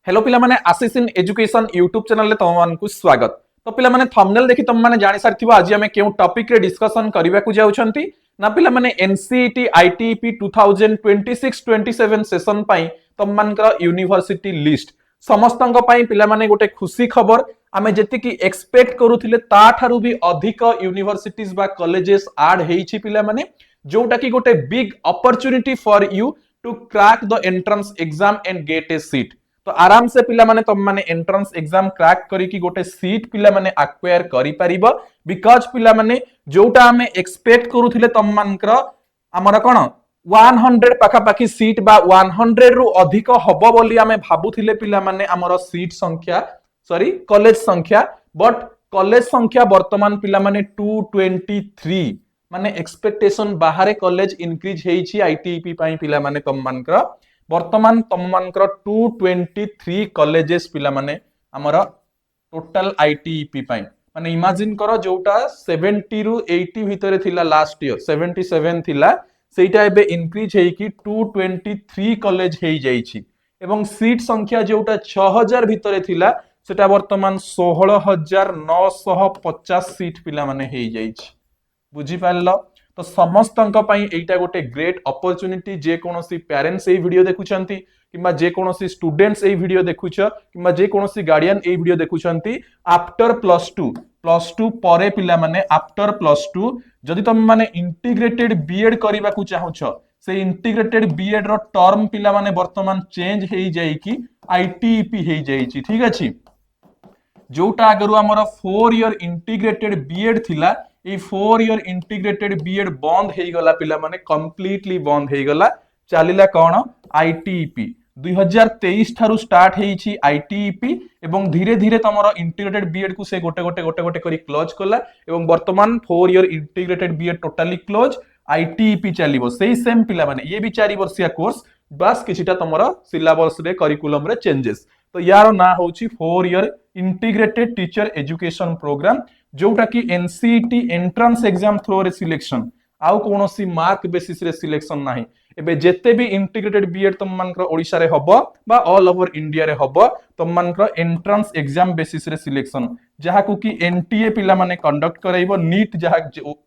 Hello पिला माने Ashish in education YouTube channel तुम मान स्वागत। तो पिला माने थंबनेल देखि तुम माने जानि सारथिबो आज आमे केउ टॉपिक रे डिस्कशन करिबा को जाउछंती ना पिला माने एनसीईटी आईटीईपी 2026-27 सेशन पई तुम मानकर यूनिवर्सिटी लिस्ट समस्तंक पई पिला माने गोटे खुशी खबर आमे जेति की एक्सपेक्ट करूथिले ता ठारू भी अधिक यूनिवर्सिटीज बा कॉलेजेस ऐड हेछि पिला माने जोटा की गोटे big opportunity for you to crack the entrance exam and get a seat. तो आराम से पिला माने तुम माने एंट्रेंस एग्जाम क्रैक करिकी गोटे सीट पिला माने एक्वायर करि परिबो बिकॉज़ पिला माने जोटा हमें एक्सपेक्ट करूथिले तुम मानकर हमर कोन 100 पाखा पाखी सीट बा 100 रु अधिक हबो बोली हमें भाबुथिले पिला माने हमर सीट संख्या सॉरी कॉलेज संख्या बट कॉलेज संख्या वर्तमान पिला माने 223 माने एक्सपेक्टेशन बाहर कॉलेज इंक्रीज हेछि आईटीईपी पई पिला माने तुम मानकर वर्तमान तुम मानकर 223 कॉलेजेस पिला माने हमर टोटल आईटीईपी पई माने इमेजिन करो जोटा 70 रु 80 भितरे थिला लास्ट ईयर 77 थिला सेटा एबे इंक्रीज हेकी 223 कॉलेज हेई जाईछि एवं सीट संख्या जोटा 6000 भितरे थिला सेटा वर्तमान 16950 सीट पिला माने हेई जाईछि। बुझी पारलो तो समस्तंक पई एटा गोटे ग्रेट अपॉर्चुनिटी जे कोनोसी पेरेंट्स ए वीडियो देखुछंती किबा जे कोनोसी स्टूडेंट्स ए वीडियो देखुछ किबा जे कोनोसी गार्डियन ए वीडियो देखुछंती आफ्टर +2 परे पिला माने आफ्टर +2 जदि तुम माने इंटीग्रेटेड बीएड करबा को चाहुछ से इंटीग्रेटेड बीएड रो टर्म पिला माने वर्तमान चेंज हेई जाई कि आईटीईपी हेई जाईची। ठीक अछि जोटा आगरु हमर 4 ईयर इंटीग्रेटेड बीएड थिला ए 4 ईयर इंटीग्रेटेड बीएड बंद हेई गला पिला माने कंप्लीटली बंद हेई गला चलिला कोन आईटीईपी 2023 ठारू स्टार्ट हेइछि आईटीईपी एवं धीरे धीरे तमरो इंटीग्रेटेड बीएड को से गोटे करी क्लोज कला एवं वर्तमान 4 year integrated BEd totally close ITEP चलिबो सेही सेम पिला माने ये भी 4 वर्षिया कोर्स बस किछिटा तमरो सिलेबस रे करिकुलम रे चेंजेस। तो यार ना होछि 4 year integrated teacher education programme जोटा की एनसीईटी एंट्रेंस एग्जाम थ्रो रे सिलेक्शन आउ कोनोसी मार्क बेसिस रे सिलेक्शन नाही एबे जेते भी इंटीग्रेटेड बीएड तुम मानकर ओडिसा रे हबो बा ऑल ओवर इंडिया रे हबो तुम मानकर एंट्रेंस एग्जाम बेसिस रे सिलेक्शन जहा को की एनटीए पिला माने कंडक्ट कराइबो नीट जहा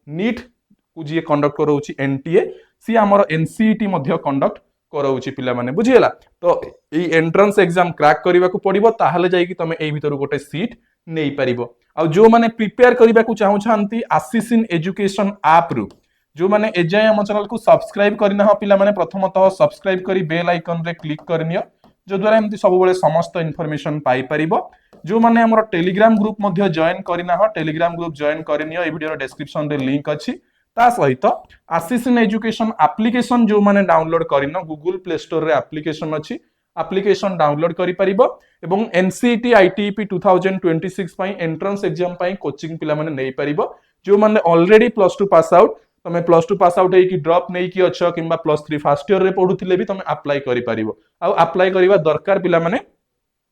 नीट को जे कंडक्ट करौछि एनटीए सी हमर एनसीईटी मध्ये कंडक्ट करौछि पिला माने बुझियला। तो ए एंट्रेंस एग्जाम क्रैक करबा को पड़िबो ताहाले जाई कि तमे एई भितर गोटे सीट नेई परिबो आ जो माने प्रिपेयर करबा को चाहू छांती आशिष इन एजुकेशन ऐप रु जो माने एजाय हम चैनल को सब्सक्राइब करना हो पिला माने प्रथमतः सब्सक्राइब करी बेल आइकन रे क्लिक करनियो जो द्वारा एमती सब बेले समस्त इन्फॉर्मेशन पाई परिबो। जो माने हमर टेलीग्राम ग्रुप मध्ये जॉइन करना हो टेलीग्राम ग्रुप जॉइन करनियो ए वीडियो डिस्क्रिप्शन रे लिंक अछि ता सहित आशिष इन एजुकेशन एप्लीकेशन जो माने डाउनलोड करिनो गूगल प्ले स्टोर रे एप्लीकेशन अछि एप्लीकेशन डाउनलोड करि परिबो एवं एनसीईटी आईटीईपी 2026 पई एंट्रेंस एग्जाम पई कोचिंग पिला माने नै परिबो जो माने ऑलरेडी +2 पास आउट तमे +2 पास आउट है कि ड्रॉप नै कि अछ किबा +3 फर्स्ट ईयर रे पढुथिले भी तमे अप्लाई करि परिबो आ अप्लाई करिवा दरकार पिला माने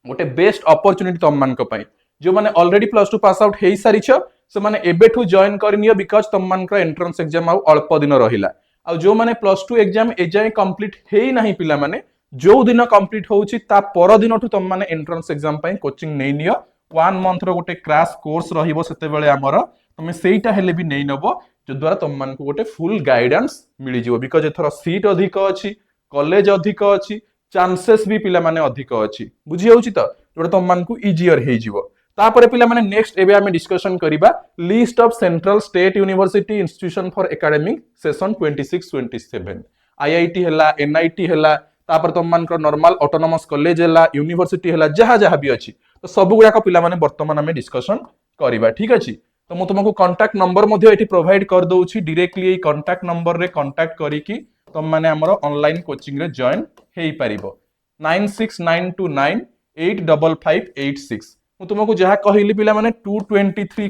गोटे बेस्ट अपॉर्चुनिटी तम मान को पई जो माने ऑलरेडी +2 पास आउट हेई सारिछ से माने एबेठू जॉइन करनियो बिकॉज़ तम मान को एंट्रेंस एग्जाम आ अल्प दिन रहिला आ जो माने +2 एग्जाम एजाय कंप्लीट हेई नाही पिला माने जो दिन कंप्लीट होउची ता पर दिनठू तम माने एंट्रेंस एग्जाम पई कोचिंग नै नियो 1 मंथ रो गोटे क्रैश कोर्स रहिबो सेते बेले हमर तमे सेईटा हेले भी नै नबो जो द्वारा तुम मान को गोटे फुल गाइडेंस मिली जिवो बिकॉज़ एथरा सीट अधिक अछि कॉलेज अधिक अछि चांसेस भी पिला माने अधिक अछि बुझी होउची त जोटा तुम मान को इजियर हेई जिवो। तापरे पिला माने नेक्स्ट एबे हमें डिस्कशन करिबा list of central state university institution for academic session 26-27 IIT हला एनआईटी हला तापर तुम मान को नॉर्मल ऑटोनोमस कॉलेज हला यूनिवर्सिटी हला जहा जहा भी अछि तो सब गुडा को पिला माने वर्तमान हमें डिस्कशन करिबा। ठीक अछि तो मु तुमको कांटेक्ट नंबर मध्ये एठी प्रोवाइड कर दउछि डायरेक्टली ए कांटेक्ट नंबर रे कांटेक्ट करिकि तुम माने हमरो ऑनलाइन कोचिंग रे जॉइन हेई परिबो 9692985586 मु तुमको जहा कहिली पिला माने 223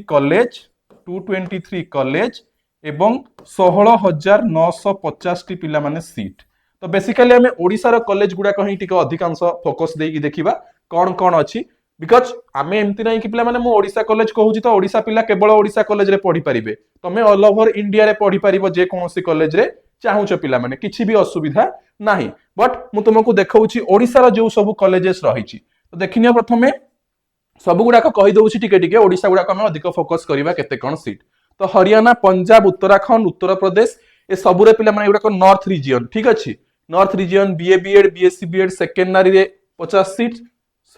कॉलेज एवं 16950 टी पिला माने सीट। तो बेसिकली हमें ओडिसा रो कॉलेज गुडा कहि टिक अधिकांश फोकस देकी देखिबा कोन कोन अछि बिकॉज आमे एमती नहीं कि पिला माने मु ओडिसा कॉलेज कहूची तो ओडिसा पिला केवल ओडिसा कॉलेज रे पढ़ी परिबे तमे ऑल ओवर इंडिया रे पढ़ी परिबो जे कोनोसी कॉलेज रे चाहूछ पिला माने किछि भी असुविधा नाही बट मु तुमको देखौची ओडिसा रो जो सब कॉलेजेस रहिछि तो देखिनियो प्रथमे सब गुड़ाक कही दउछि टिके टिके ओडिसा गुड़ाक हम अधिक फोकस करबा केते कोन सीट। तो हरियाणा, पंजाब, उत्तराखंड, उत्तर प्रदेश ए सबुरे पिला माने गुड़ाक नॉर्थ रीजन, ठीक अछि। North region BA BEd BSc BEd secondary रे 50 सीट,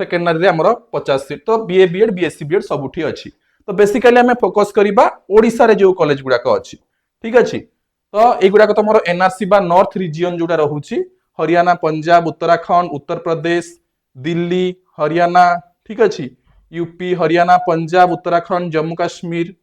सेकेंडरी रे हमर 50 सीट। तो बीए बीएड बीएससी बीएड सबुठी अछि। तो बेसिकली हमें फोकस करबा ओडिसा रे जो कॉलेज गुड़ाक अछि, ठीक अछि। तो ए गुड़ाक तमरो एनआरसी बा नॉर्थ रीजन जोटा रहुछि हरियाणा, पंजाब, उत्तराखंड, उत्तर प्रदेश, दिल्ली, हरियाणा, ठीक अछि। यूपी, हरियाणा, पंजाब, उत्तराखंड, जम्मू काश्मीर,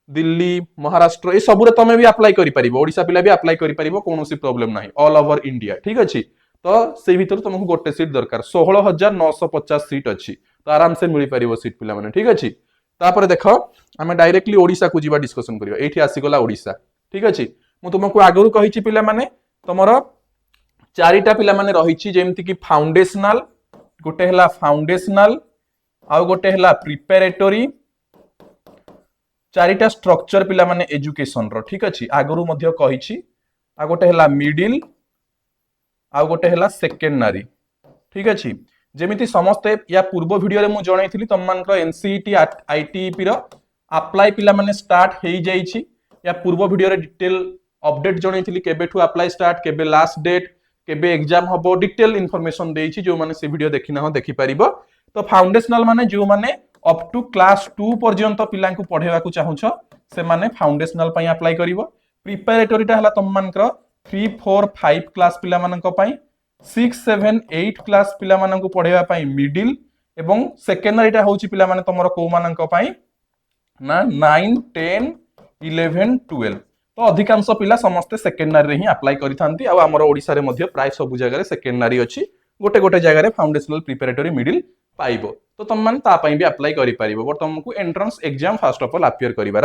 दिल्ली, महाराष्ट्र ए सबुरे तमे भी अप्लाई करि परिबो। ओडिसा पिला भी अप्लाई करि परिबो, कोनोसी प्रॉब्लम नाही, ऑल ओवर इंडिया, ठीक अछि। तो से भीतर तुमको गोटे सीट दरकार। 16,950 सीट अछि, तो आराम से मिली परिबो सीट पिला माने, ठीक अछि। तापर देखो हमें डायरेक्टली ओडिसा को जीवा डिस्कशन करियो। एठी आसी गला ओडिसा, ठीक अछि। मु तुमको आगरु कहिछि पिला माने तमरो चारिटा पिला माने रहिछि, जेमति कि फाउंडेशनल, गोटे हला फाउंडेशनल, आउ गोटे हला प्रिपरेटरी, चारिटा स्ट्रक्चर पिला माने एजुकेशन रो, ठीक अछि। आगरु मध्य कहिछि। आ गोटे हला मिडिल, आ गोटे हला सेकेंडरी, ठीक अछि। जेमिति समस्ते या पूर्व वीडियो रे मु जणाइथिली तम मानकर एनसीईटी आईटीईपी रो अप्लाई पिला माने स्टार्ट हेई जाईछि। या पूर्व वीडियो रे डिटेल अपडेट जणाइथिली केबेठु अप्लाई स्टार्ट, केबे लास्ट डेट, केबे एग्जाम हबो, डिटेल इन्फॉर्मेशन देइछि। जो माने से वीडियो देखिना हो देखि परिबो। तो फाउंडेशनल माने जो माने अप टू क्लास 2 पर्यंत पिला को पढेवा को चाहुछ से माने फाउंडेशनल पई अप्लाई करिवो। प्रिपरेटरी टा हला तम मानकर 3 4 5 क्लास पिला मानक पई, 6 7 8 क्लास पिला मानक पढेवा पई मिडिल, एवं सेकेंडरी टा होउछि पिला माने तमरो को मानक पई ना 9 10 11 12। तो अधिकांश पिला समस्त सेकेंडरी रे ही अप्लाई करिथांती। आ हमर ओडिसा रे मध्य प्राय सब जगह रे सेकेंडरी अछि, गोटे गोटे जगह रे फाउंडेशनल प्रिपरेटरी मिडिल पाइबो। तो तुम माने ता पई भी अप्लाई करि परिबो, बट तुमको entrance exam first of all appear करिवार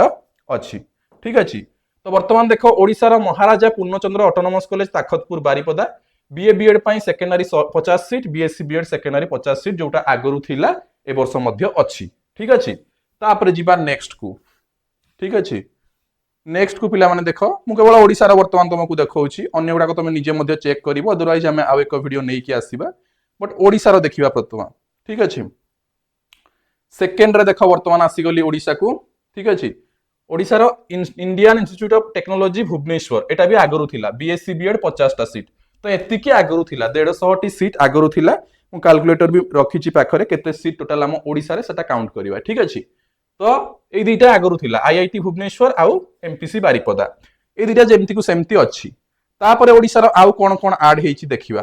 अछि, ठीक अछि। तो वर्तमान देखो ओडिसा रो Maharaja Purnachandra autonomous college Takhatpur Baripada, BA BEd पई secondary 50 seat, BSc BEd secondary 50 seat, जोटा आगरु थिला ए वर्ष मध्य अछि, ठीक अछि। तापर जिबा नेक्स्ट को, ठीक अछि। नेक्स्ट को पिला माने देखो मु केवल ओडिसा रो वर्तमान तुमको देखौछि, अन्य गुडा को तुम निजे मध्य चेक करिवो। अदरवाइज हमें आ एक वीडियो नै कि आसीबा, बट ओडिसा रो देखिबा प्रथम, ठीक अछि। सेकेंड रे देखो वर्तमान आसी गली ओडिसा को, ठीक अछि। ओडिसा रो Indian Institute of Technology Bhubaneswar, एटा भी आगरु थिला बीएससी बीएड 50 टा सीट। तो एतिकी आगरु थिला 150 टी सीट आगरु थिला। मु कैलकुलेटर भी रखिछि पाखरे केते सीट टोटल हम ओडिसा रे सेटा काउंट करिवा, ठीक अछि। तो ए दुईटा आगरु थिला आईआईटी भुवनेश्वर आउ एमपीसी बारिपदा, ए दुईटा जेमति को सेमति अछि। तापरे ओडिसा रो आउ कोन कोन ऐड हेछि देखिबा।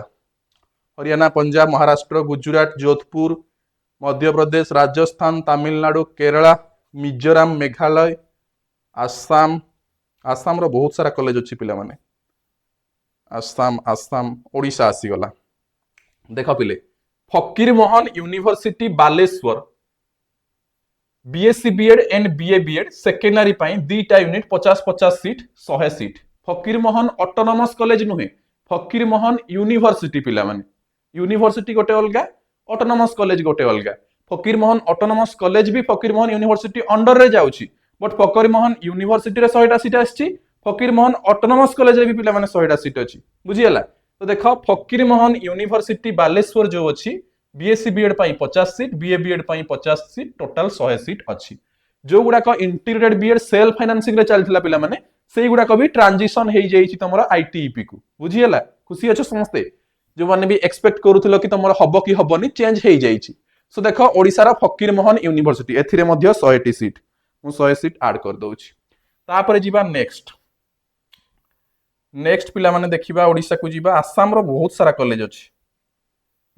हरियाणा, पंजाब, महाराष्ट्र, गुजरात, जोधपुर, मध्य प्रदेश, राजस्थान, तमिलनाडु, केरला, मिजोराम, मेघालय, आसाम। आसाम रो बहुत सारा कॉलेज अछि पिला माने। आसाम ओडिसा आसी गला। देखा पिले Fakir Mohan university Baleswar, BSc BEd and BA BEd secondary पाई दीटा unit 50-50 seat 100 seat. Fakir Mohan autonomous college नुहे, फकीर मोहन यूनिवर्सिटी पिला माने। यूनिवर्सिटी गोटे अलगा, ऑटोनोमस कॉलेज गोटे अलगा। फकीर मोहन ऑटोनोमस कॉलेज भी फकीर मोहन यूनिवर्सिटी अंडर रे जाउछि, बट फकीर मोहन यूनिवर्सिटी रे 100 टा सीट आछि। फकीर मोहन ऑटोनोमस कॉलेज रे भी पिला माने 100 टा सीट अछि, बुझी हला। तो देखो फकीर मोहन यूनिवर्सिटी बालेश्वर जो अछि बीएससी बीएड पाई 50 सीट, बीए बीएड पाई 50 सीट, टोटल 100 सीट अछि। जो गुडा को इंटीग्रेटेड बीएड सेल्फ फाइनेंसिंग रे चलथिला पिला माने सेही गुडा को भी ट्रांजिशन हेई जाईछि तमरो आईटीईपी को, बुझी हला। खुशी अछि समस्ते, जो माने भी एक्सपेक्ट करूथिलो कि तमरो हबो कि हबोनी, चेंज हेई जाईछि। सो देखो ओडिसा रा फकीर मोहन यूनिवर्सिटी एथिरे मध्य 100 टी सीट, मु 100 सीट ऐड कर दउछि। तापरे जिबा नेक्स्ट पिला माने देखिबा ओडिसा को जिबा। आसाम रो बहुत सारा कॉलेज अछि।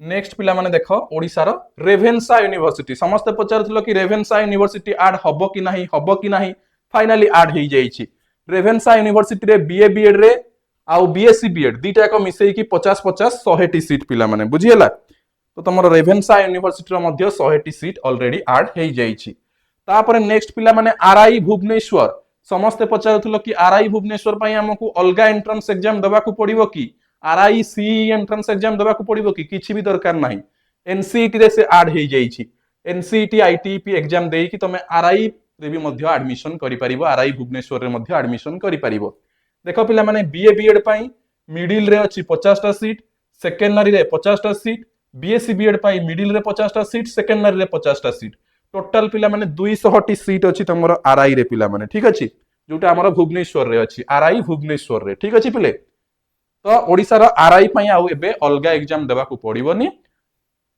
नेक्स्ट पिला माने देखो ओडिसा रो रेभेन्सा यूनिवर्सिटी। समस्त पचारथिलो कि रेभेन्सा यूनिवर्सिटी ऐड हबो कि नाही, फाइनली ऐड हेई जाईछि। रेभेन्सा यूनिवर्सिटी रे बीए बीएड रे आउ बीएससी बीएड दीटा को मिसेई कि 50-50 100 टी सीट पिला माने, बुझी हला। तो तमरो रेभेन्सा यूनिवर्सिटी रो मध्य 100 टी सीट ऑलरेडी ऐड हेई जाईछि। तापरे नेक्स्ट पिला माने आरआई भुवनेश्वर। समस्त पचारथिलो कि आरआई भुवनेश्वर पई हमकु अलगा एंट्रेंस एग्जाम दबा को पड़िबो कि आरआई सी एंट्रेंस एग्जाम दबा को पड़िबो कि किछि भी दरकार नाही। एनसीईटी रे से ऐड हेई जाईछि। एनसीईटी आईटीईपी एग्जाम देई कि तमे आरआई रे भी मध्य एडमिशन करि परिबो, आरआई भुवनेश्वर रे मध्य एडमिशन करि परिबो। देखो पिला माने बीए बीएड पई मिडिल रे अछि 50 टा सीट, सेकेंडरी रे 50 टा सीट, बीएससी बीएड पाई मिडिल रे 50टा सीट सेकेंडरी रे 50टा सीट टोटाल पिला माने 200 टी सीट अछि तमरो आरआई रे पिला माने ठीक अछि जोटा हमर भुवनेश्वर रे अछि आरआई भुवनेश्वर रे ठीक अछि पिले तो ओडिसा रो आरआई पई आउ एबे अलगा एग्जाम देबा को पड़िबोनी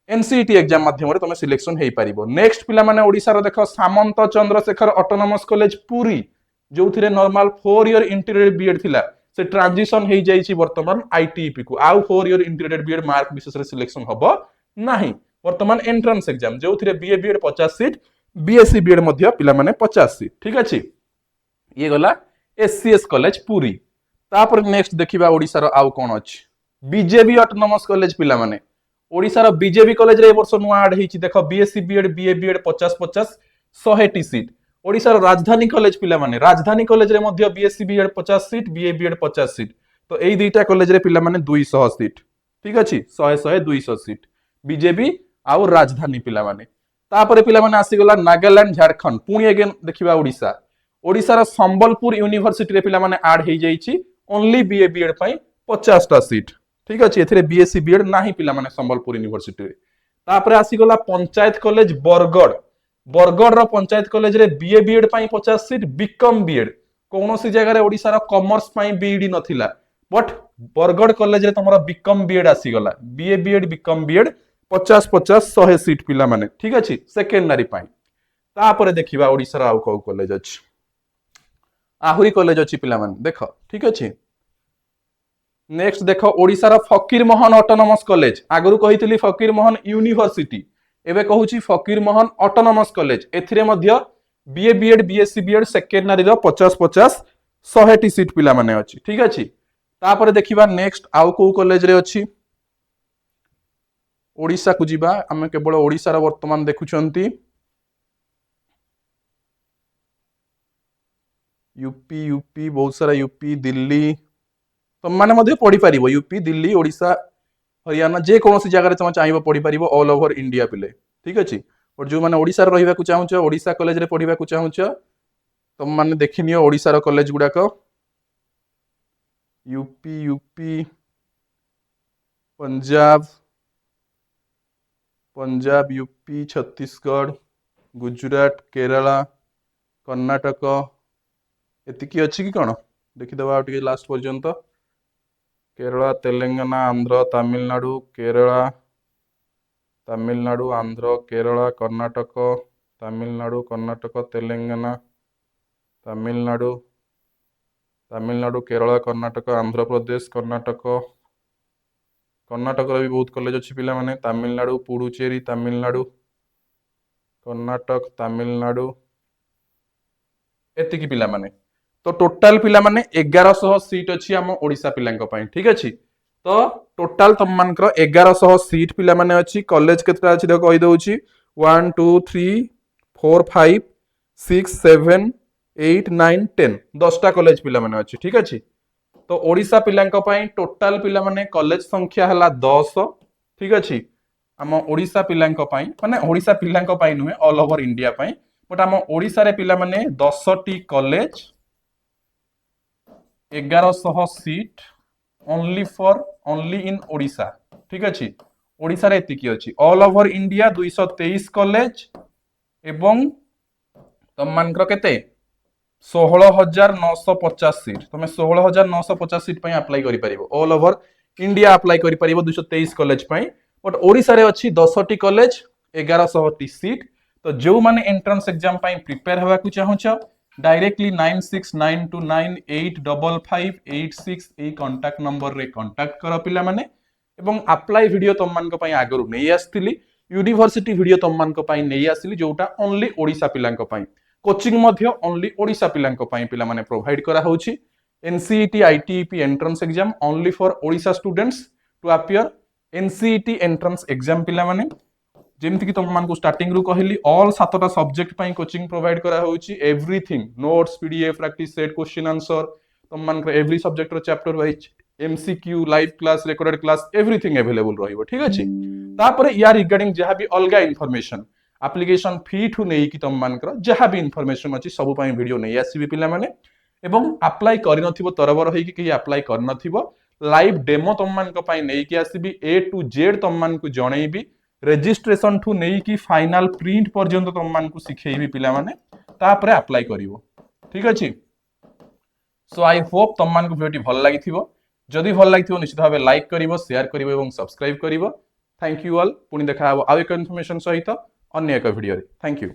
एनसीईटी एग्जाम माध्यम रे तमे सिलेक्शन हेई परिबो नेक्स्ट पिला माने ओडिसा रो देखो सामंत चंद्रशेखर ऑटोनोमस कॉलेज पुरी जोथिरे नॉर्मल 4 इयर इंटीग्रेटेड बीएड थिला से ट्रांजिशन हेई जाईची वर्तमान आईटीईपी को आउ 4 इयर इंटीग्रेटेड बीएड मार्क विशेष रे सिलेक्शन हबो नाही वर्तमान एंट्रेंस एग्जाम जोथिरे BA BEd 50 seat BSc BEd मध्य पिला माने 50 सीट ठीक अछि ये गला एससीएस कॉलेज पुरी तापर नेक्स्ट देखिबा ओडिसा रो आउ कोन अछि बीजेबी ऑटोनोमस कॉलेज पिला माने ओडिसा रो बीजेबी कॉलेज रे वर्ष नुआ ऐड हेची देखो बीएससी बीएड बीए बीएड 50 50 100 टी सीट ओडिसा रो राजधानी कॉलेज पिला माने राजधानी कॉलेज रे मध्य BSc BEd 50 seat BA BEd 50 seat तो एई दुईटा कॉलेज रे पिला माने 200 सीट ठीक अछि 100 100 200 सीट बीजेबी आउ राजधानी पिला माने तापरे पिला माने आसी गला नागालैंड झारखंड पुणी अगेन देखिबा ओडिसा ओडिसा रो संबलपुर यूनिवर्सिटी रे पिला माने ऐड हेई जाईची ओनली बीए बीएड पई 50 टा सीट ठीक अछि एथिरे बीएससी बीएड नाही पिला माने संबलपुर यूनिवर्सिटी रे तापरे आसी गला पंचायत कॉलेज बरगढ़ बरगढ़ रो पंचायत कॉलेज रे बीए बीएड पई 50 सीट बीकॉम बीएड कोनोसी जगह रे ओडिसा रो कॉमर्स पई बीईडी नथिला बट बरगढ़ कॉलेज रे तमरो बीकॉम बीएड आसी गला BA BEd BCom BEd 50 50 100 seat पिला माने ठीक अछि सेकेंडरी पई तापरे देखिबा ओडिसा रो आउ को कॉलेज अछि आहुरी कॉलेज अछि पिला माने देखो ठीक अछि नेक्स्ट देखो ओडिसा रो फकीर मोहन ऑटोनोमस कॉलेज आगरु कहितली फकीर मोहन यूनिवर्सिटी एबे कहूची फकीर मोहन ऑटोनोमस कॉलेज एथिरे मध्य BA BEd BSc BEd secondary रो 50 50 100 टी सीट पिला माने अछि ठीक अछि तापरे देखिबा नेक्स्ट आउ को कॉलेज रे अछि ओडिसा को जिबा हमें केवल ओडिसा रो वर्तमान देखुचंती यूपी यूपी बहुत सारा यूपी दिल्ली तो माने मध्य पढ़ी पारिबो यूपी दिल्ली ओडिसा हरियाणा जे कोनोसी जगह रे तुम चाहिबो पढ़ी पारिबो ऑल ओवर इंडिया पिले ठीक अछि और जो माने ओडिसा रे रहिबा को चाहूछ ओडिसा कॉलेज रे पढ़िबा को चाहूछ तुम माने देखिनियो ओडिसा रो कॉलेज गुडा को UP UP Punjab Punjab UP Chhattisgarh Gujarat Kerala Karnataka एतिकी अछि कि कोन देखि दबा टिके लास्ट पर्यंत केरला तेलंगाना आंध्र तमिलनाडु केरला तमिलनाडु आंध्र केरला कर्नाटक तमिलनाडु कर्नाटक तेलंगाना तमिलनाडु तमिलनाडु केरला कर्नाटक आंध्र प्रदेश कर्नाटक कर्नाटक भी बहुत कॉलेज अच्छी पिला माने तमिलनाडु पुडुचेरी तमिलनाडु कर्नाटक तमिलनाडु एतिकी पिला माने तो टोटाल पिला माने 1100 सीट अच्छी आम ओडिसा पिलांक पई ठीक अछि तो टोटाल तुम मानकर 1100 सीट पिला माने अच्छी कॉलेज केतरा अछि देखो कहि दउची 1 2 3 4 5 6 7 8 9 10 10टा कॉलेज पिला माने अच्छी ठीक अछि तो ओडिसा पिलांक पई टोटाल पिला माने कॉलेज संख्या हला 10 ठीक अछि आम ओडिसा पिलांक पई माने ओडिसा पिलांक पई नुहे ऑल ओवर इंडिया पई बट आम ओडिसा रे पिला माने 10 T college 1100 seat only in Odisha ठीक अछि ओडिसा रे एतिकी अछि ऑल ओवर इंडिया 223 कॉलेज एवं तम मानकर केते 16,950 सीट तुम 16,950 सीट पई अप्लाई करि परिबो ऑल ओवर इंडिया अप्लाई करि परिबो 223 कॉलेज पई बट ओडिसा रे अछि 10 टी कॉलेज 1100 टी सीट तो जो माने एंट्रेंस एग्जाम पई प्रिपेयर होबा को चाहूछ डायरेक्टली 9692985586 ए कांटेक्ट नंबर रे कांटेक्ट करो पिला माने एवं अप्लाई वीडियो तुम मान को पई आगरु नै आस्तिली यूनिवर्सिटी वीडियो तुम मान को पई नै आसिली जोटा ओनली ओडिसा पिलांक पई कोचिंग मध्य ओनली ओडिसा पिलांक पई पिला माने प्रोवाइड करा होउची NCET ITEP entrance exam only for Odisha students to appear NCET entrance exam पिला माने जेमति कि तुम मान को स्टार्टिंग रु कहली ऑल 7टा सब्जेक्ट पई कोचिंग प्रोवाइड करा होउची everything notes PDF practice set question answer तुम मान को एवरी सब्जेक्ट रो chapter wise MCQ live class recorded class everything available रहिबो ठीक अछि तापर या रिगार्डिंग जहा भी अलगा इंफॉर्मेशन एप्लीकेशन फी ठू नै कि तुम मान को जहा भी इंफॉर्मेशन अछि सब पई वीडियो नै आसीबी पिला माने एवं अप्लाई करि नथिबो तरबर होई कि अप्लाई कर नथिबो लाइव डेमो तुम मान नहीं आसबि ए टू जेड तुम मान जनईबी रेजिस्ट्रेशन ठू नहीं कि फाइनल प्रिंट पर्यंत तुम मान शिखेबी पिला माने तापरे अप्लाई करिवो ठीक अछि। सो आई होप तुम मान भिडियो भल लगी जदि भल लगी निश्चित भाव लाइक करिवो शेयर करिवो एवं सब्सक्राइब करिवो। थैंक यू ऑल पुणी देखा आउ एक इनफॉरमेशन सहित अन्य एक वीडियो रे। Thank you.